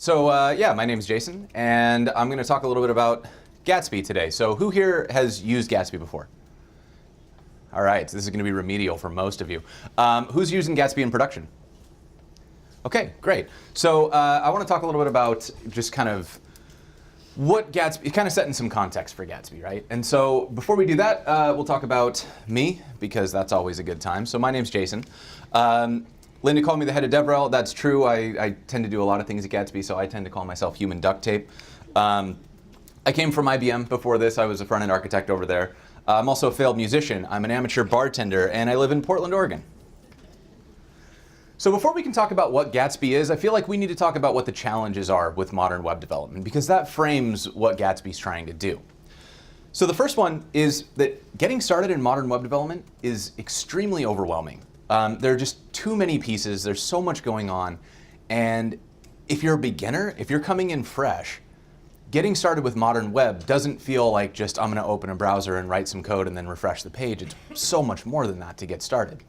Yeah, my name is Jason, and I'm going to talk a little bit about Gatsby today. So who here has used Gatsby before? All right, so this is going to be remedial for most of you. Who's using Gatsby in production? Okay, great. So I want to talk a little bit about just kind of what Gatsby, kind of setting some context for Gatsby, right? And so before we do that, we'll talk about me, because that's always a good time. So my name's Jason. Linda called me the head of DevRel. That's true. I tend to do a lot of things at Gatsby, so I tend to call myself human duct tape. I came from IBM before this. I was a front-end architect over there. I'm also a failed musician. I'm an amateur bartender, and I live in Portland, Oregon. So before we can talk about what Gatsby is, I feel like we need to talk about what the challenges are with modern web development, because that frames what Gatsby's trying to do. So the first one is that getting started in modern web development is extremely overwhelming. There are just too many pieces, there's so much going on, and if you're a beginner, if you're coming in fresh, getting started with modern web doesn't feel like just I'm going to open a browser and write some code and then refresh the page. It's so much more than that to get started.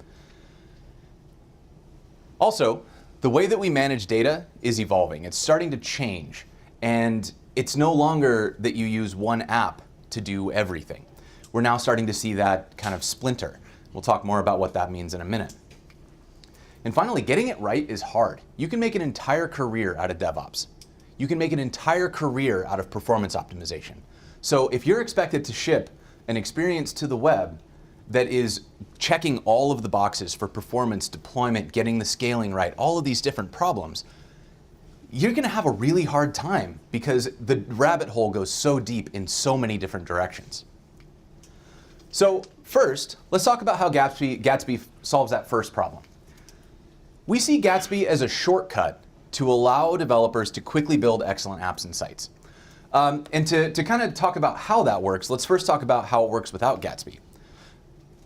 Also, the way that we manage data is evolving. It's starting to change, and it's no longer that you use one app to do everything. We're now starting to see that kind of splinter. We'll talk more about what that means in a minute. And finally, getting it right is hard. You can make an entire career out of DevOps. You can make an entire career out of performance optimization. So if you're expected to ship an experience to the web that is checking all of the boxes for performance, deployment, getting the scaling right, all of these different problems, you're going to have a really hard time because the rabbit hole goes so deep in so many different directions. So first, let's talk about how Gatsby solves that first problem. We see Gatsby as a shortcut to allow developers to quickly build excellent apps and sites. And to kind of talk about how that works, let's first talk about how it works without Gatsby.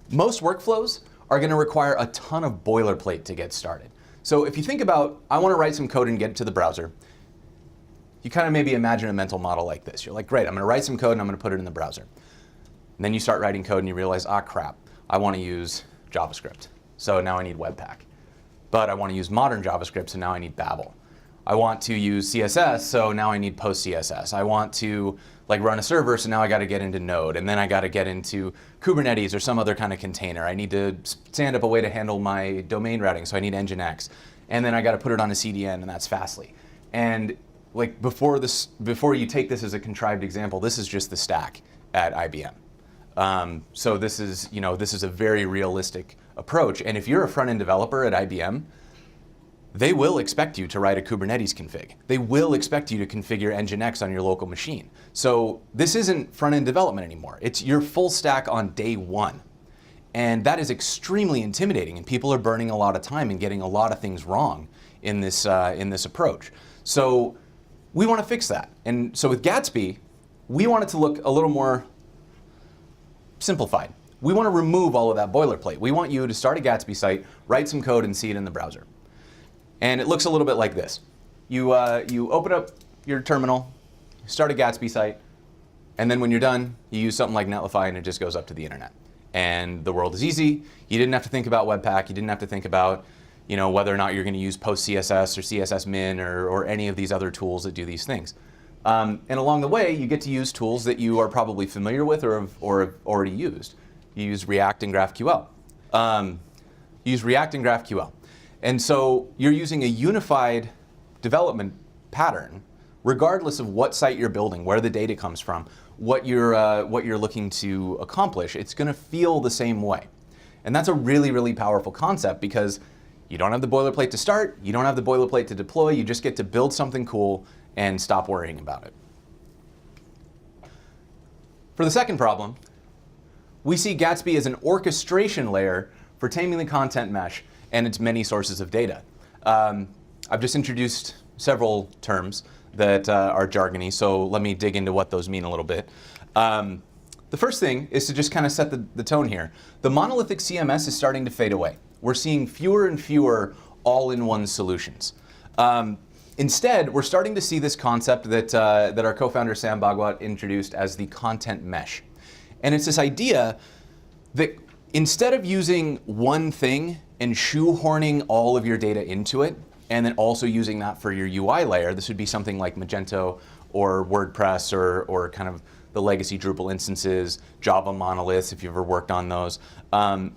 Most workflows are going to require a ton of boilerplate to get started. So if you think about, I want to write some code and get it to the browser, you kind of maybe imagine a mental model like this. You're like, great, I'm going to write some code and I'm going to put it in the browser. And then you start writing code and you realize, ah, crap, I want to use JavaScript. So now I need Webpack. But I want to use modern JavaScript, so now I need Babel. I want to use CSS, so now I need PostCSS. I want to run a server, so now I got to get into Node. And then I got to get into Kubernetes or some other kind of container. I need to stand up a way to handle my domain routing, so I need Nginx. And then I got to put it on a CDN, and that's Fastly. And before you take this as a contrived example, this is just the stack at IBM. So this is a very realistic approach. And if you're a front-end developer at IBM, they will expect you to write a Kubernetes config. They will expect you to configure Nginx on your local machine. So this isn't front-end development anymore. It's your full stack on day one. And that is extremely intimidating, and people are burning a lot of time and getting a lot of things wrong in this approach. So we want to fix that. And so with Gatsby, we want it to look a little more simplified. We want to remove all of that boilerplate. We want you to start a Gatsby site, write some code, and see it in the browser. And it looks a little bit like this. You open up your terminal, start a Gatsby site, and then when you're done, you use something like Netlify and it just goes up to the internet. And the world is easy. You didn't have to think about Webpack. You didn't have to think about whether or not you're going to use PostCSS or CSS-Min or any of these other tools that do these things. And along the way, you get to use tools that you are probably familiar with or have already used. You use React and GraphQL. And so you're using a unified development pattern, regardless of what site you're building, where the data comes from, what you're looking to accomplish. It's going to feel the same way. And that's a really, really powerful concept because you don't have the boilerplate to start, you don't have the boilerplate to deploy, you just get to build something cool and stop worrying about it. For the second problem, we see Gatsby as an orchestration layer for taming the content mesh and its many sources of data. I've just introduced several terms that are jargony, so let me dig into what those mean a little bit. The first thing is to just kind of set the tone here. The monolithic CMS is starting to fade away. We're seeing fewer and fewer all-in-one solutions. Instead, we're starting to see this concept that our co-founder Sam Bhagwat introduced as the content mesh. And it's this idea that instead of using one thing and shoehorning all of your data into it, and then also using that for your UI layer. This would be something like Magento or WordPress or kind of the legacy Drupal instances, Java monoliths, if you've ever worked on those.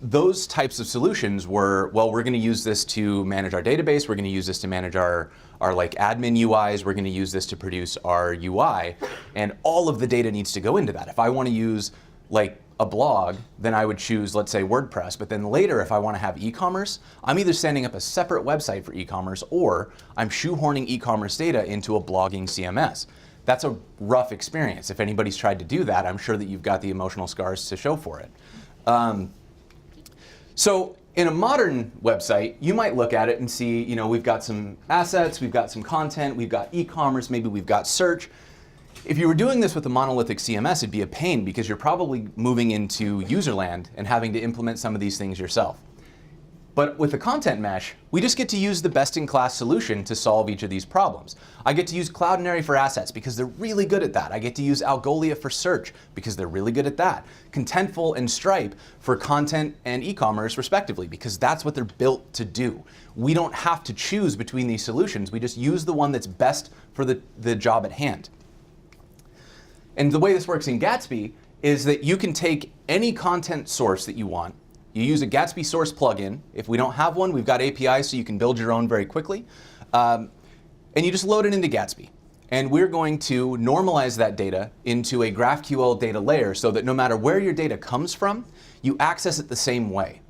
Those types of solutions were, well, we're going to use this to manage our database. We're going to use this to manage our like admin UIs. We're going to use this to produce our UI. And all of the data needs to go into that. If I want to use like a blog, then I would choose, let's say, WordPress. But then later, if I want to have e-commerce, I'm either standing up a separate website for e-commerce or I'm shoehorning e-commerce data into a blogging CMS. That's a rough experience. If anybody's tried to do that, I'm sure that you've got the emotional scars to show for it. So in a modern website, you might look at it and see, you know, we've got some assets, we've got some content, we've got e-commerce, maybe we've got search. If you were doing this with a monolithic CMS, it'd be a pain because you're probably moving into userland and having to implement some of these things yourself. But with the content mesh, we just get to use the best-in-class solution to solve each of these problems. I get to use Cloudinary for assets because they're really good at that. I get to use Algolia for search because they're really good at that. Contentful and Stripe for content and e-commerce respectively because that's what they're built to do. We don't have to choose between these solutions. We just use the one that's best for the job at hand. And the way this works in Gatsby is that you can take any content source that you want. You use a Gatsby source plugin. If we don't have one, we've got APIs so you can build your own very quickly. And you just load it into Gatsby. And we're going to normalize that data into a GraphQL data layer so that no matter where your data comes from, you access it the same way.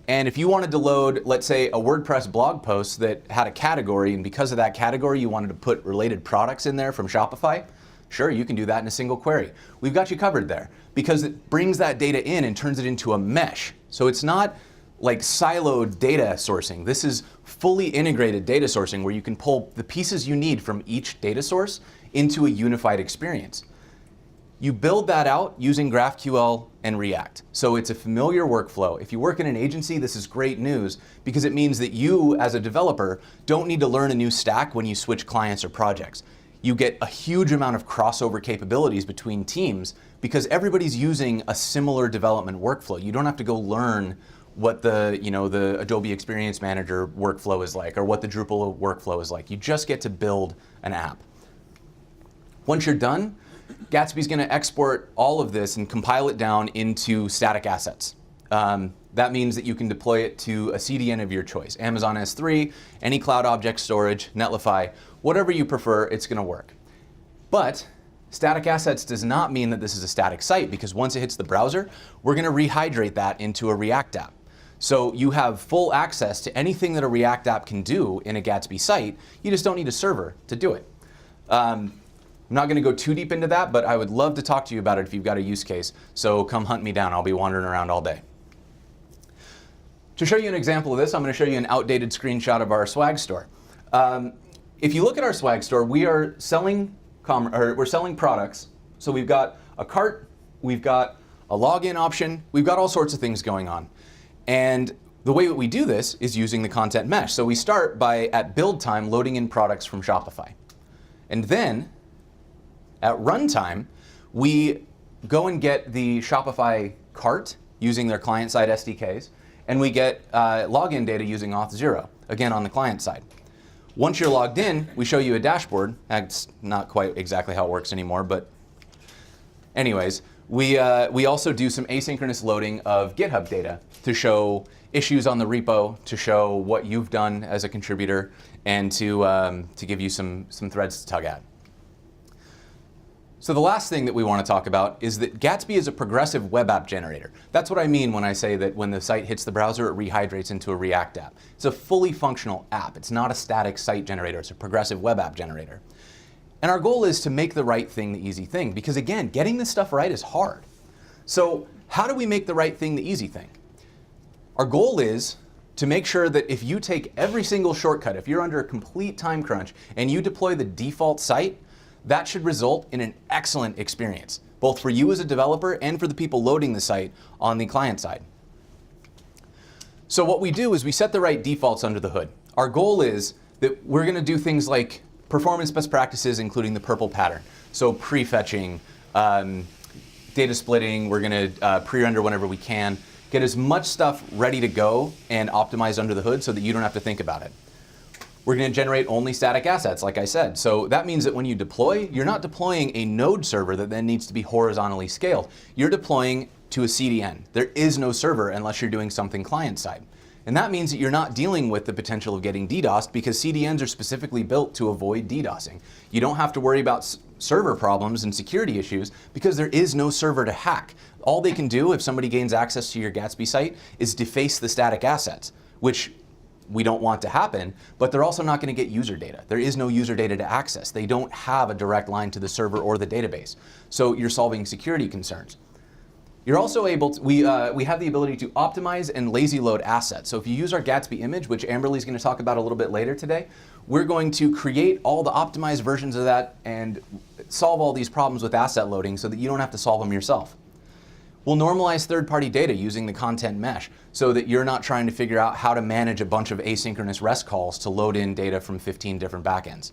And if you wanted to load, let's say, a WordPress blog post that had a category, and because of that category you wanted to put related products in there from Shopify, sure, you can do that in a single query. We've got you covered there because it brings that data in and turns it into a mesh. So it's not like siloed data sourcing. This is fully integrated data sourcing where you can pull the pieces you need from each data source into a unified experience. You build that out using GraphQL and React. So it's a familiar workflow. If you work in an agency, this is great news because it means that you, as a developer, don't need to learn a new stack when you switch clients or projects. You get a huge amount of crossover capabilities between teams because everybody's using a similar development workflow. You don't have to go learn what the Adobe Experience Manager workflow is like or what the Drupal workflow is like. You just get to build an app. Once you're done, Gatsby's going to export all of this and compile it down into static assets. That means that you can deploy it to a CDN of your choice. Amazon S3, any cloud object storage, Netlify, whatever you prefer, it's going to work. But static assets does not mean that this is a static site because once it hits the browser, we're going to rehydrate that into a React app. So you have full access to anything that a React app can do in a Gatsby site. You just don't need a server to do it. I'm not going to go too deep into that, but I would love to talk to you about it if you've got a use case. So come hunt me down. I'll be wandering around all day. To show you an example of this, I'm going to show you an outdated screenshot of our swag store. If you look at our swag store, we are selling we're selling products. So we've got a cart, we've got a login option, we've got all sorts of things going on. And the way that we do this is using the content mesh. So we start by, at build time, loading in products from Shopify. And then, at runtime, we go and get the Shopify cart using their client-side SDKs, and we get login data using Auth0, again on the client side. Once you're logged in, we show you a dashboard. That's not quite exactly how it works anymore, but anyways, we also do some asynchronous loading of GitHub data to show issues on the repo, to show what you've done as a contributor, and to give you some threads to tug at. So the last thing that we want to talk about is that Gatsby is a progressive web app generator. That's what I mean when I say that when the site hits the browser, it rehydrates into a React app. It's a fully functional app. It's not a static site generator. It's a progressive web app generator. And our goal is to make the right thing the easy thing, because again, getting this stuff right is hard. So how do we make the right thing the easy thing? Our goal is to make sure that if you take every single shortcut, if you're under a complete time crunch and you deploy the default site, that should result in an excellent experience, both for you as a developer and for the people loading the site on the client side. So what we do is we set the right defaults under the hood. Our goal is that we're going to do things like performance best practices, including the purple pattern. So prefetching, data splitting, we're going to pre-render whenever we can, get as much stuff ready to go and optimized under the hood so that you don't have to think about it. We're going to generate only static assets, like I said. So that means that when you deploy, you're not deploying a node server that then needs to be horizontally scaled. You're deploying to a CDN. There is no server unless you're doing something client-side. And that means that you're not dealing with the potential of getting DDoSed because CDNs are specifically built to avoid DDoSing. You don't have to worry about server problems and security issues because there is no server to hack. All they can do if somebody gains access to your Gatsby site is deface the static assets, which we don't want to happen, but they're also not going to get user data. There is no user data to access. They don't have a direct line to the server or the database. So you're solving security concerns. You're also able to, we have the ability to optimize and lazy load assets. So if you use our Gatsby image, which Amberly's going to talk about a little bit later today, we're going to create all the optimized versions of that and solve all these problems with asset loading so that you don't have to solve them yourself. We'll normalize third-party data using the content mesh so that you're not trying to figure out how to manage a bunch of asynchronous REST calls to load in data from 15 different backends.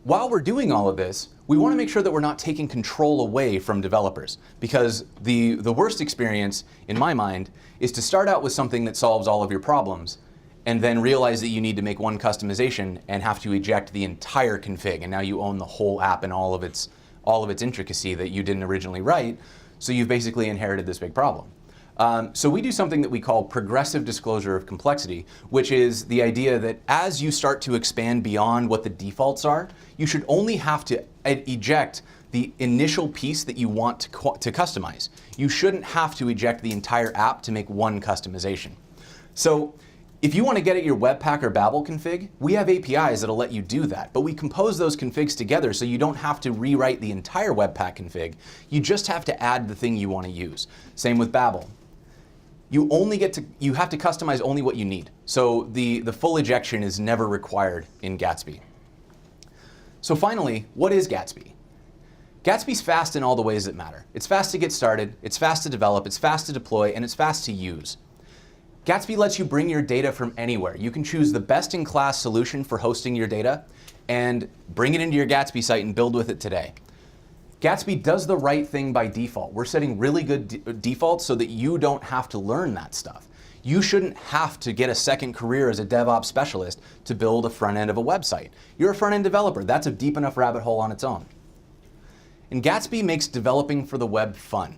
While we're doing all of this, we want to make sure that we're not taking control away from developers, because the worst experience, in my mind, is to start out with something that solves all of your problems and then realize that you need to make one customization and have to eject the entire config, and now you own the whole app and all of its intricacy that you didn't originally write, so you've basically inherited this big problem. So we do something that we call progressive disclosure of complexity, which is the idea that as you start to expand beyond what the defaults are, you should only have to eject the initial piece that you want to customize. You shouldn't have to eject the entire app to make one customization. So if you want to get at your Webpack or Babel config, we have APIs that'll let you do that, but we compose those configs together so you don't have to rewrite the entire Webpack config. You just have to add the thing you want to use. Same with Babel. You have to customize only what you need. So the full ejection is never required in Gatsby. So finally, what is Gatsby? Gatsby's fast in all the ways that matter. It's fast to get started, it's fast to develop, it's fast to deploy, and it's fast to use. Gatsby lets you bring your data from anywhere. You can choose the best-in-class solution for hosting your data and bring it into your Gatsby site and build with it today. Gatsby does the right thing by default. We're setting really good defaults so that you don't have to learn that stuff. You shouldn't have to get a second career as a DevOps specialist to build a front end of a website. You're a front end developer. That's a deep enough rabbit hole on its own. And Gatsby makes developing for the web fun.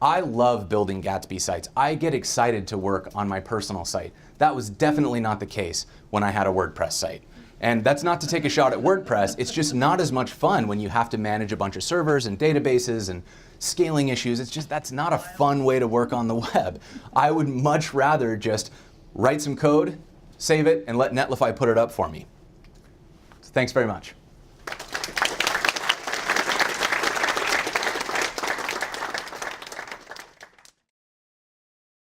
I love building Gatsby sites. I get excited to work on my personal site. That was definitely not the case when I had a WordPress site. And that's not to take a shot at WordPress, it's just not as much fun when you have to manage a bunch of servers and databases and scaling issues. It's just, that's not a fun way to work on the web. I would much rather just write some code, save it, and let Netlify put it up for me. So thanks very much.